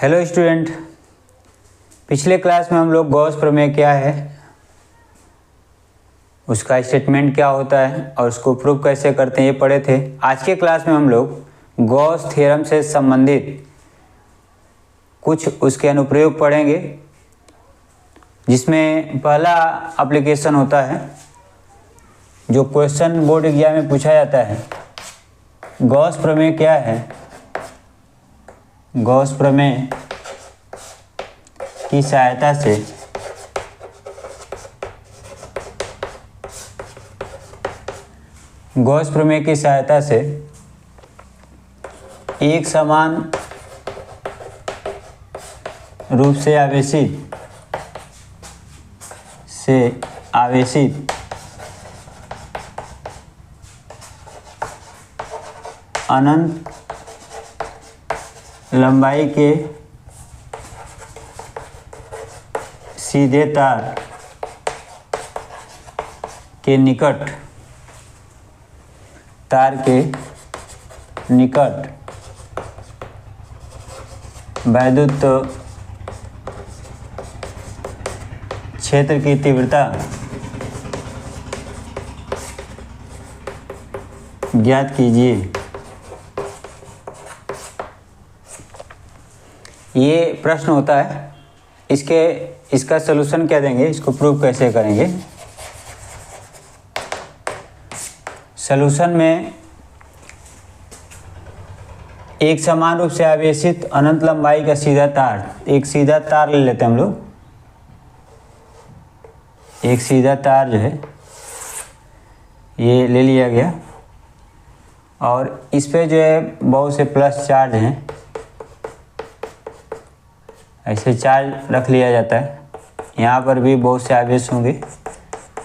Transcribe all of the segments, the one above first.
Hello student, पिछले class में हम लोग गॉस प्रमेय क्या है, उसका स्टेटमेंट क्या होता है और उसको प्रूव कैसे करते हैं ये पढ़े थे। आज के क्लास में हम लोग गॉस थ्योरम से संबंधित कुछ उसके अनुप्रयोग पढ़ेंगे, जिसमें पहला एप्लीकेशन होता है जो क्वेश्चन बोर्ड एग्जाम में पूछा जाता है। गॉस प्रमेय क्या है? गॉस प्रमेय की सहायता से गॉस प्रमेय की सहायता से एक समान रूप से आवेशित अनंत लंबाई के सीधे तार के निकट वैद्युत क्षेत्र की तीव्रता ज्ञात कीजिए। ये प्रश्न होता है, इसका सलूशन क्या देंगे, इसको प्रूव कैसे करेंगे। सलूशन में एक समान रूप से आवेशित अनंत लंबाई का सीधा तार, एक सीधा तार ले लेते हैं हम लोग। एक सीधा तार जो है ये ले लिया गया और इस पे जो है बहुत से प्लस चार्ज हैं, ऐसे चार्ज रख लिया जाता है। यहाँ पर भी बहुत से आवेश होंगे,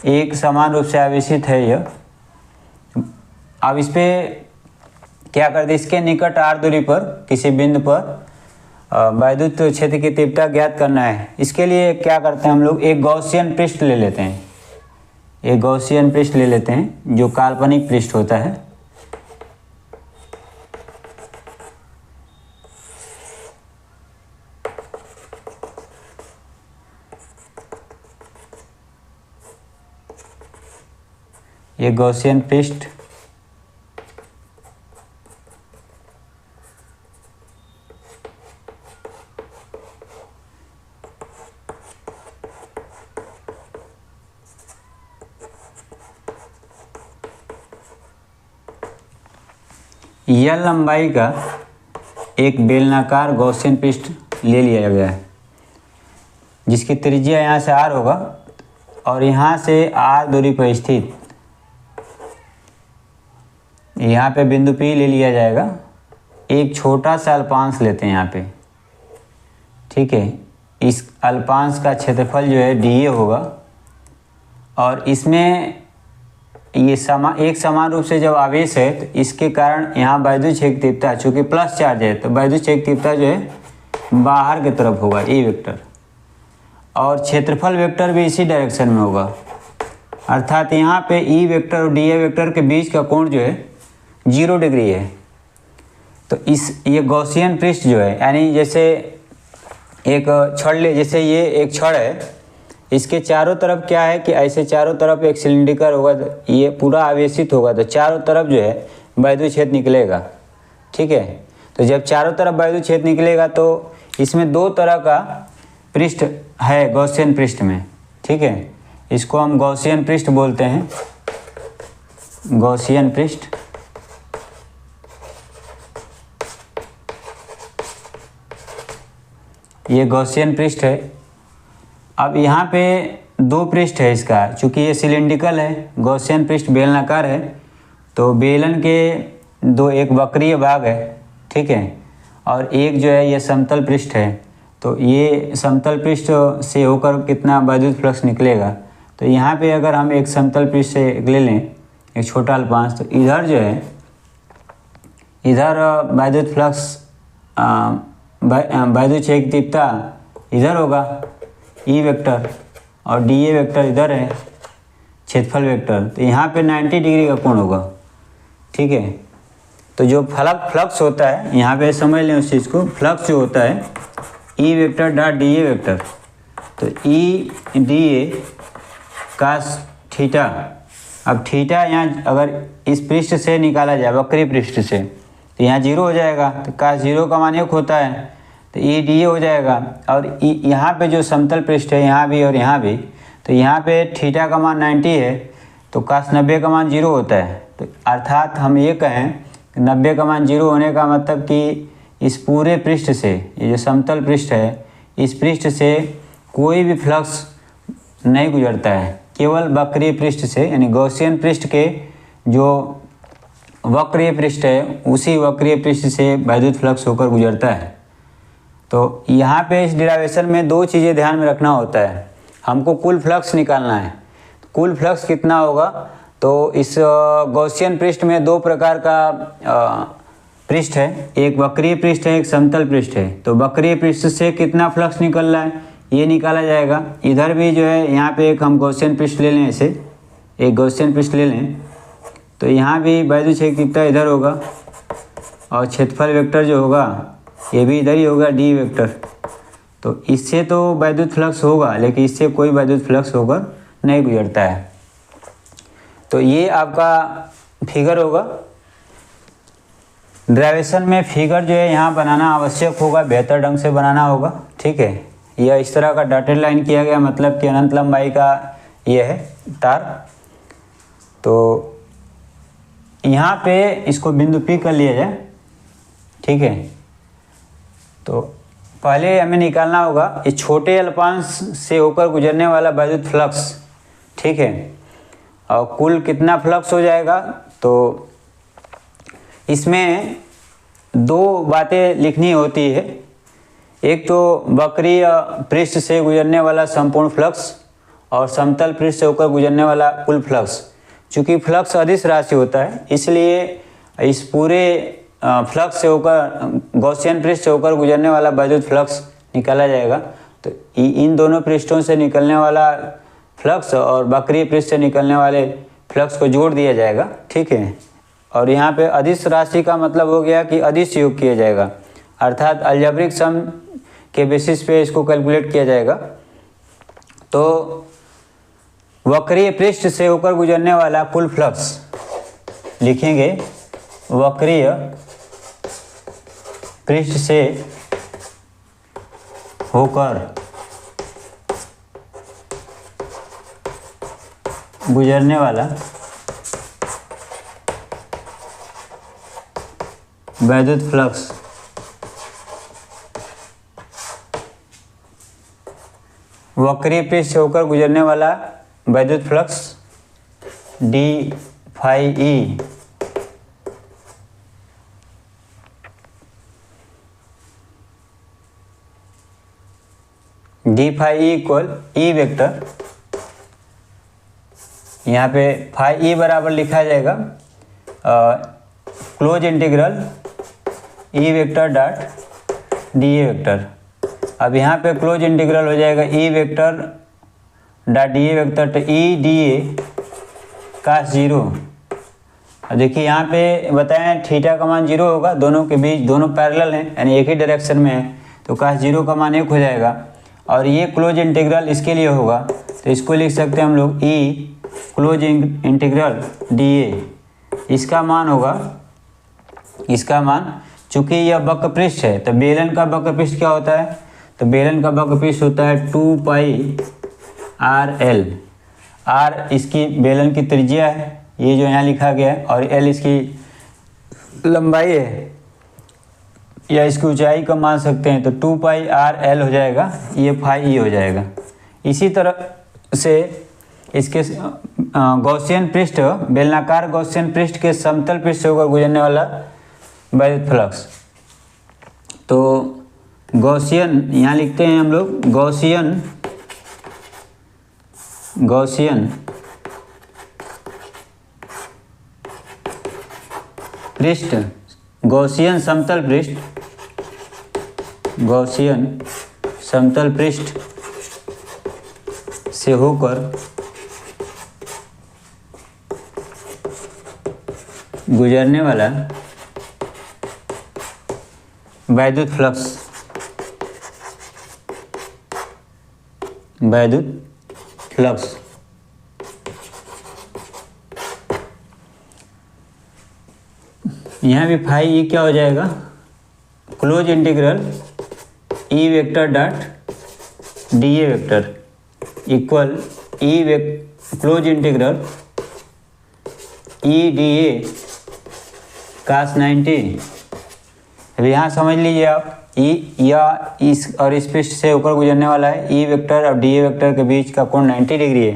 एक समान रूप से आवेशित है यह। अब इस पे क्या कर दे, इसके निकट r दूरी पर किसी बिंदु पर वैद्युत क्षेत्र की तीव्रता ज्ञात करना है। इसके लिए क्या करते हैं हम लोग, एक गॉसियन पृष्ठ ले लेते हैं। एक गॉसियन पृष्ठ ले लेते हैं जो काल्पनिक पृष्ठ होता है। ये गॉसियन पृष्ठ यह लंबाई का एक बेलनाकार गॉसियन पृष्ठ ले लिया गया है, जिसकी त्रिज्या यहाँ से r होगा और यहाँ से r दूरी पर स्थित यहाँ पे बिंदु P ले लिया जाएगा। एक छोटा सा अल्पांश लेते हैं यहाँ पे, ठीक है। इस अल्पांश का क्षेत्रफल जो है dA होगा और इसमें ये एक समान रूप से जब आवेश है तो इसके कारण यहाँ वैद्युत क्षेत्र तीव्रता, चूँकि प्लस चार्ज है तो वैद्युत क्षेत्र तीव्रता जो है बाहर की तरफ होगा, E वेक्टर, और क्षेत्रफल वेक्टर भी इसी डायरेक्शन में होगा। अर्थात यहाँ पे E वेक्टर और dA वेक्टर के बीच का कोण जो है 0 डिग्री है। तो ये गॉसियन पृष्ठ जो है, यानी जैसे एक छड़ ले, जैसे ये एक छड़ है, इसके चारों तरफ क्या है कि ऐसे चारों तरफ एक सिलिंडर होगा, तो ये पूरा आवेशित होगा तो चारों तरफ जो है वैद्युत क्षेत्र निकलेगा, ठीक है। तो जब चारों तरफ वैद्युत क्षेत्र निकलेगा तो इसमें दो तरह का पृष्ठ है गॉसियन पृष्ठ में, ठीक है। इसको हम गॉसियन पृष्ठ बोलते हैं, गॉसियन पृष्ठ। ये गॉसियन पृष्ठ है। अब यहाँ पे दो पृष्ठ है इसका, चूँकि ये सिलिंड्रिकल है, गॉसियन पृष्ठ बेलनाकार है, तो बेलन के दो, एक वक्रीय भाग है, ठीक है, और एक जो है ये समतल पृष्ठ है। तो ये समतल पृष्ठ से होकर कितना वैद्युत फ्लक्स निकलेगा, तो यहाँ पे अगर हम एक समतल पृष्ठ से ले लें एक छोटा अल्पांश, तो इधर जो है, इधर वैद्युत फ्लक्स वैद्युत क्षेत्र तीव्रता इधर होगा E वेक्टर, और dA वेक्टर इधर है क्षेत्रफल वेक्टर, तो यहाँ पे 90 डिग्री का कोण होगा, ठीक है। तो जो फ्लक्स होता है, यहाँ पे समझ लें उस चीज़ को, फ्लक्स जो होता है E vector dot D A vector, तो E D A cos theta. अब थीटा यहाँ अगर इस पृष्ठ से निकाला जाए, वक्री पृष्ठ से, तो यहाँ 0 हो जाएगा, तो कास 0 का मान 1 होता है, तो ई डी ए हो जाएगा। और यहाँ पे जो समतल पृष्ठ है, यहाँ भी और यहाँ भी, तो यहाँ पे थीटा का मान 90 है, तो कास 90 का मान 0 होता है। तो अर्थात हम ये कहें 90 का मान 0 होने का मतलब कि इस पूरे पृष्ठ से, ये जो समतल पृष्ठ है, इस पृष्ठ से कोई भी फ्लक्स नहीं गुजरता है, केवल वक्रीय पृष्ठ से, यानी गॉसियन पृष्ठ के जो वक्रीय पृष्ठ है उसी वक्रीय पृष्ठ से वैद्युत फ्लक्स होकर गुजरता है। तो यहाँ पे इस डिराइवेशन में 2 चीज़ें ध्यान में रखना होता है। हमको कुल फ्लक्स निकालना है, कुल फ्लक्स कितना होगा। तो इस गॉसियन पृष्ठ में 2 प्रकार का पृष्ठ है, एक वक्रीय पृष्ठ है, एक समतल पृष्ठ है। तो वक्रीय पृष्ठ से कितना फ्लक्स निकल रहा है ये निकाला जाएगा। इधर भी जो है यहाँ पे एक हम गॉसियन पृष्ठ ले लें, ऐसे एक गॉसियन पृष्ठ ले लें, तो यहाँ भी वैद्युत क्षेत्रफलता इधर होगा और क्षेत्रफल वेक्टर जो होगा ये भी इधर ही होगा, डी वेक्टर। तो इससे तो वैद्युत फ्लक्स होगा, लेकिन इससे कोई वैद्युत फ्लक्स होकर नहीं गुजरता है। तो ये आपका फिगर होगा। ड्राइवेशन में फिगर जो है यहाँ बनाना आवश्यक होगा, बेहतर ढंग से बनाना होगा, ठीक है। यह इस तरह का डॉटेड लाइन किया गया, मतलब कि अनंत लंबाई का ये है तार। तो यहाँ पे इसको बिंदु P कर लिया जाए, ठीक है। तो पहले हमें निकालना होगा इस छोटे अल्पांश से होकर गुजरने वाला वैद्युत फ्लक्स, ठीक है। और कुल कितना फ्लक्स हो जाएगा, तो इसमें 2 बातें लिखनी होती है। एक तो वक्रीय पृष्ठ से गुजरने वाला संपूर्ण फ्लक्स और समतल पृष्ठ से होकर गुजरने वाला कुल फ्लक्स। चूँकि फ्लक्स अदिश राशि होता है, इसलिए इस पूरे फ्लक्स से होकर गॉसियन पृष्ठ से होकर गुजरने वाला वैद्युत फ्लक्स निकाला जाएगा। तो इन दोनों पृष्ठों से निकलने वाला फ्लक्स और वक्रीय पृष्ठ से निकलने वाले फ्लक्स को जोड़ दिया जाएगा, ठीक है। और यहाँ पे अदिश राशि का मतलब हो गया कि अदिश योग किया जाएगा, अर्थात अलजेब्रिक सम के बेसिस पे इसको कैलकुलेट किया जाएगा। तो वक्रीय पृष्ठ से होकर गुजरने वाला कुल फ्लक्स लिखेंगे, वक्रीय पृष्ठ से होकर गुजरने वाला वैद्युत फ्लक्स वक्रीय पृष्ठ से होकर गुजरने वाला वैद्युत flux D phi E equal E vector. यहाँ पे फाई ई बराबर लिखा जाएगा close integral E vector dot D A vector. अब यहाँ पे क्लोज इंटीग्रल हो जाएगा E vector dot D A vector, तो ई डी ए कास 0। अब देखिए यहाँ पे बताएं थीटा का मान 0 होगा, दोनों के बीच दोनों पैरेलल हैं, यानी एक ही डायरेक्शन में है, तो कास 0 का मान 1 हो जाएगा। और ये क्लोज इंटीग्रल इसके लिए होगा, तो इसको लिख सकते हैं हम लोग ई क्लोज इंटीग्रल डी ए। इसका मान होगा, इसका मान, चूँकि यह वक्र पृष्ठ है, तो बेलन का वक्र पृष्ठ क्या होता है, तो बेलन का वक्र पृष्ठ होता है 2 पाई आर एल। आर इसकी बेलन की त्रिज्या है, ये जो यहाँ लिखा गया है, और एल इसकी लंबाई है या इसकी ऊंचाई को मान सकते हैं। तो 2 पाई आर एल हो जाएगा, ये फाई ई हो जाएगा। इसी तरह से इसके गॉसियन पृष्ठ, बेलनाकार गॉसियन पृष्ठ के समतल पृष्ठ से होकर गुजरने वाला वैद्युत फ्लक्स, तो गॉसियन यहाँ लिखते हैं हम लोग, गॉसियन पृष्ठ, गॉसियन समतल पृष्ठ, गॉसियन समतल पृष्ठ से होकर गुजरने वाला वैद्युत फ्लक्स वैद्युत फ्लक्स। यहाँ भी फाई ई क्या हो जाएगा, close integral E vector dot D A vector equal close integral E D A cos 90। अब यहाँ समझ लीजिए आप, ई या इस और इस पृष्ठ से ऊपर गुजरने वाला है ई वेक्टर और डी ए वेक्टर के बीच का कोण 90 डिग्री है।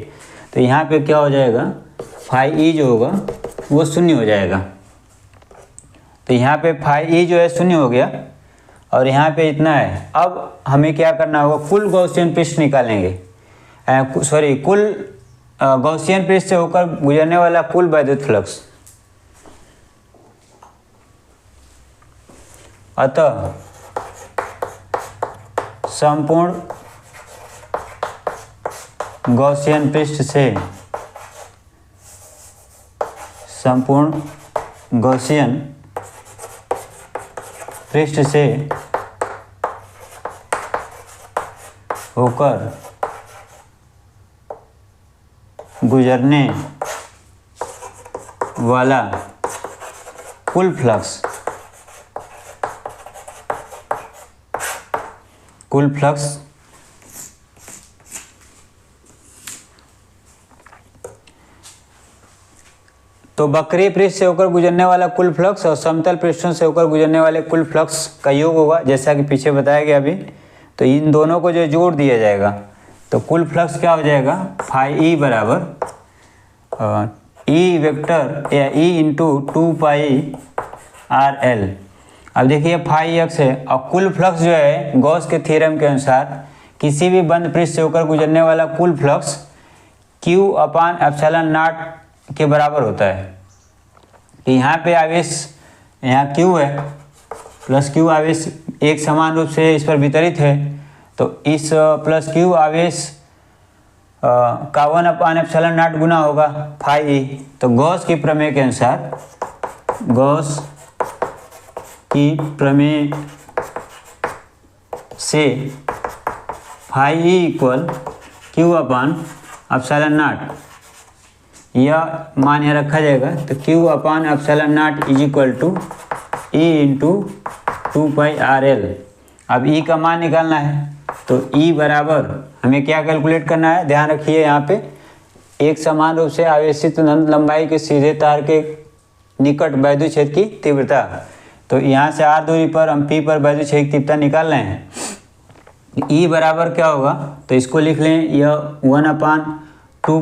तो यहाँ पे क्या हो जाएगा, फाई ई जो होगा वो शून्य हो जाएगा। तो यहाँ पे फाई ई जो है शून्य हो गया और यहाँ पे इतना है। अब हमें क्या करना होगा, कुल गॉसियन पृष्ठ निकालेंगे, कुल गॉसियन पृष्ठ से होकर गुजरने वाला कुल वैद्युत फ्लक्स। अतः संपूर्ण गॉसियन पृष्ठ से होकर गुजरने वाला कुल फ्लक्स तो वक्रीय पृष्ठ से होकर गुजरने वाला कुल फ्लक्स और समतल पृष्ठों से होकर गुजरने वाले कुल फ्लक्स का योग होगा, जैसा कि पीछे बताया गया अभी। तो इन दोनों को जो जोड़ दिया जाएगा तो कुल फ्लक्स क्या हो जाएगा, फाई ई बराबर ई वेक्टर या ई इंटू 2 पाई आर एल। अब देखिए फाई एक्स है और कुल फ्लक्स जो है गॉस के थ्योरम के अनुसार किसी भी बंद पृष्ठ से होकर गुजरने वाला कुल flux Q upon epsilon not के बराबर होता है। कि यहाँ पे आवेश यहाँ Q है प्लस Q आवेश एक समान रूप से इस पर वितरित है, तो इस प्लस Q आवेश का 1 अपान एप्सिलॉन नॉट गुना होगा फाई ई। तो गॉस के प्रमेय के अनुसार, गॉस की प्रमेय से phi E equal Q upon epsilon naught, यह मान यहाँ रखा जाएगा। तो Q upon epsilon naught is equal to E into 2 pi R L. अब E का मान निकालना है, तो E बराबर हमें क्या कैलकुलेट करना है, ध्यान रखिए यहाँ पे एक समान रूप से आवेशित अनंत लंबाई के सीधे तार के निकट वैद्युत क्षेत्र की तीव्रता। तो यहाँ से r दूरी पर हम P पर वैद्युत क्षेत्र की तीव्रता निकाल रहे हैं। E बराबर क्या होगा, तो इसको लिख लें, यह 1 अपान 2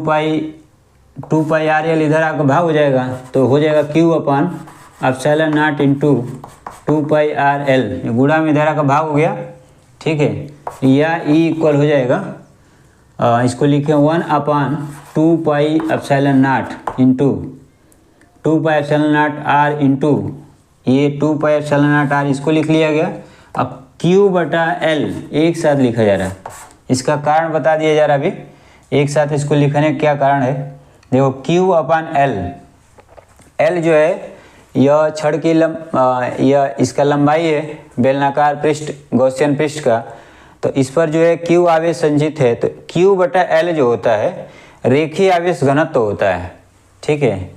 पाई आर एल इधर आकर भाग हो जाएगा, तो हो जाएगा Q upon epsilon naught into 2 pi R L, गुणा में इधर आकर भाग हो गया, ठीक है। यह E इक्वल हो जाएगा, इसको लिखें 1 upon 2 pi epsilon naught into 2 pi epsilon naught R into ये 2 पाई एप्सिलॉन नॉट आर, इसको लिख लिया गया। अब Q बटा L एक साथ लिखा जा रहा है, इसका कारण बता दिया जा रहा है अभी। एक साथ इसको लिखने का क्या कारण है, देखो Q अपान L जो है यह छड़ की यह इसका लंबाई है बेलनाकार पृष्ठ गॉसियन पृष्ठ का, तो इस पर जो है Q आवेश संचित है। तो Q बटा L जो होता है रेखीय आवेश घनत्व होता है, ठीक है।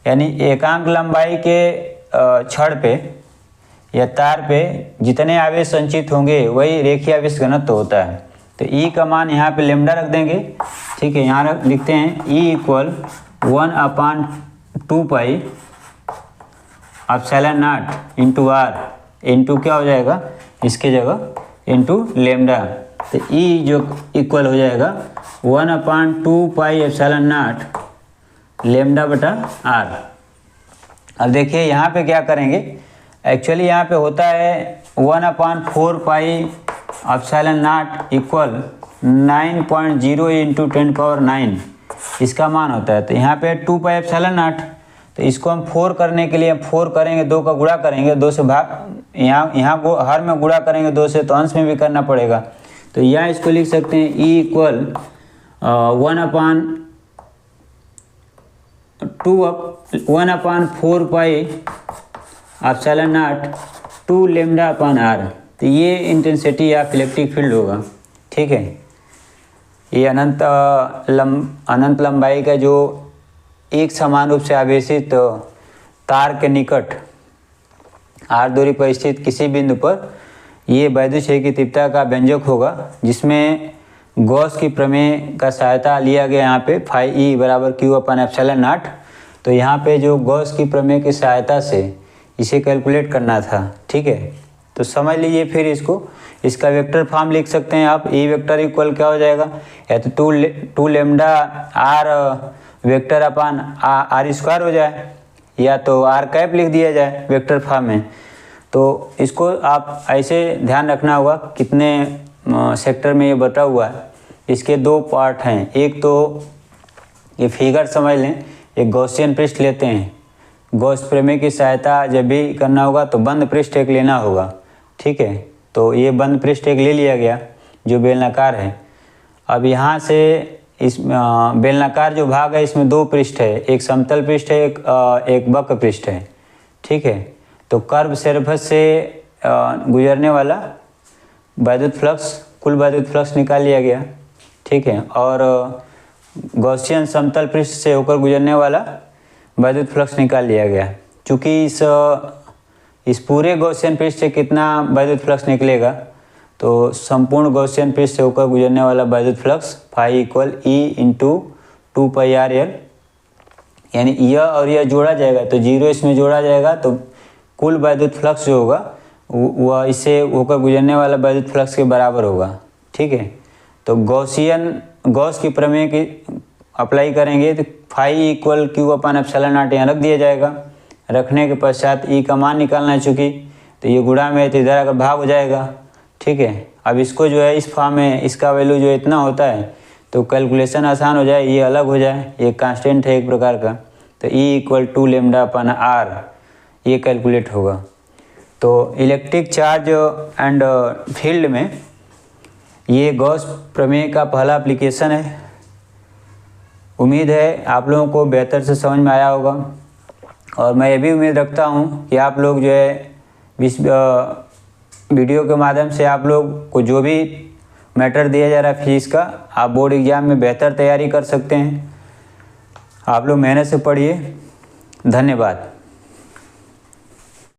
यानी एकांक लंबाई के छड़ पे या तार पे जितने आवेश संचित होंगे वही रेखीय आवेश घनत्व होता है। तो E का मान यहाँ पे लेमडा रख देंगे, ठीक है। यहाँ लिखते हैं E equal 1 upon 2 pi epsilon naught into R into क्या हो जाएगा इसके जगह इंटू लेमडा। तो E जो इक्वल हो जाएगा 1 upon 2 pi epsilon naught lambda बटा आर। अब देखिए यहाँ पे क्या करेंगे, एक्चुअली यहाँ पे होता है 1 upon 4 pi epsilon not equal 9.0 into 10 power 9 इसका मान होता है। तो यहाँ पे 2 पाई एप्सिलॉन नॉट, तो इसको हम 4 करने के लिए हम 4 करेंगे, 2 का गुणा करेंगे, 2 से भाग यहाँ हर में गुणा करेंगे 2 से, तो अंश में भी करना पड़ेगा। तो यहाँ इसको लिख सकते हैं E equal 1 upon 4 pi epsilon naught 2 lambda upon R. तो ये इंटेंसिटी या इलेक्ट्रिक फील्ड होगा, ठीक है। ये अनंत लंबाई का जो एक समान रूप से आवेशित तार के निकट r दूरी पर स्थित किसी बिंदु पर ये वैद्युत क्षेत्र की तीव्रता का व्यंजक होगा, जिसमें गॉस की प्रमेय का सहायता लिया गया यहाँ पे फाई ई बराबर क्यू अपन एप्सिलॉन नॉट। तो यहाँ पे जो गॉस की प्रमेय की सहायता से इसे कैलकुलेट करना था, ठीक है। तो समझ लीजिए, फिर इसका वेक्टर फॉर्म लिख सकते हैं आप। ई वेक्टर इक्वल क्या हो जाएगा, या तो two lambda R vector upon R square हो जाए, या तो आर कैप लिख दिया जाए वेक्टर फॉर्म में। तो इसको आप ऐसे ध्यान रखना होगा कितने सेक्टर में ये बटा हुआ है। इसके दो पार्ट हैं, एक तो ये फिगर समझ लें, एक गॉसियन पृष्ठ लेते हैं। गॉस प्रमेय की सहायता जब भी करना होगा तो बंद पृष्ठ एक लेना होगा, ठीक है। तो ये बंद पृष्ठ एक ले लिया गया जो बेलनाकार है। अब यहाँ से इस बेलनाकार जो भाग है इसमें दो पृष्ठ है, एक समतल पृष्ठ है, एक वक्र पृष्ठ है, ठीक है। तो कर्व सरफेस से गुजरने वाला वैद्युत फ्लक्स, कुल वैद्युत फ्लक्स निकाल लिया गया, ठीक है। और गॉसियन समतल पृष्ठ से होकर गुजरने वाला वैद्युत फ्लक्स निकाल लिया गया। चूँकि इस पूरे गॉसियन पृष्ठ से कितना वैद्युत फ्लक्स निकलेगा, तो संपूर्ण गॉसियन पृष्ठ से होकर गुजरने वाला वैद्युत flux phi equal E into 2πr_L, यानी यह और यह जोड़ा जाएगा तो जीरो इसमें जोड़ा जाएगा, तो कुल वैद्युत फ्लक्स जो होगा वह इससे होकर गुजरने वाला वैद्युत फ्लक्स के बराबर होगा, ठीक है। तो गॉस की प्रमेय की अप्लाई करेंगे तो phi equal Q upon epsilon naught यहाँ रख दिया जाएगा। रखने के पश्चात ई का मान निकालना है, चूँकि तो ये गुणा में तो इधर अगर भाग हो जाएगा, ठीक है। अब इसको जो है इस फॉर्म में इसका वैल्यू जो इतना होता है तो कैलकुलेशन आसान हो जाए, ये अलग हो जाए, ये कांस्टेंट है एक प्रकार का। तो E equal 2 lambda upon R ये कैलकुलेट होगा। तो इलेक्ट्रिक चार्ज एंड फील्ड में ये गॉस प्रमेय का पहला एप्लीकेशन है। उम्मीद है आप लोगों को बेहतर से समझ में आया होगा, और मैं ये भी उम्मीद रखता हूँ कि आप लोग जो है इस वीडियो के माध्यम से आप लोग को जो भी मैटर दिया जा रहा है फिजिक्स का, आप बोर्ड एग्ज़ाम में बेहतर तैयारी कर सकते हैं। आप लोग मेहनत से पढ़िए। धन्यवाद।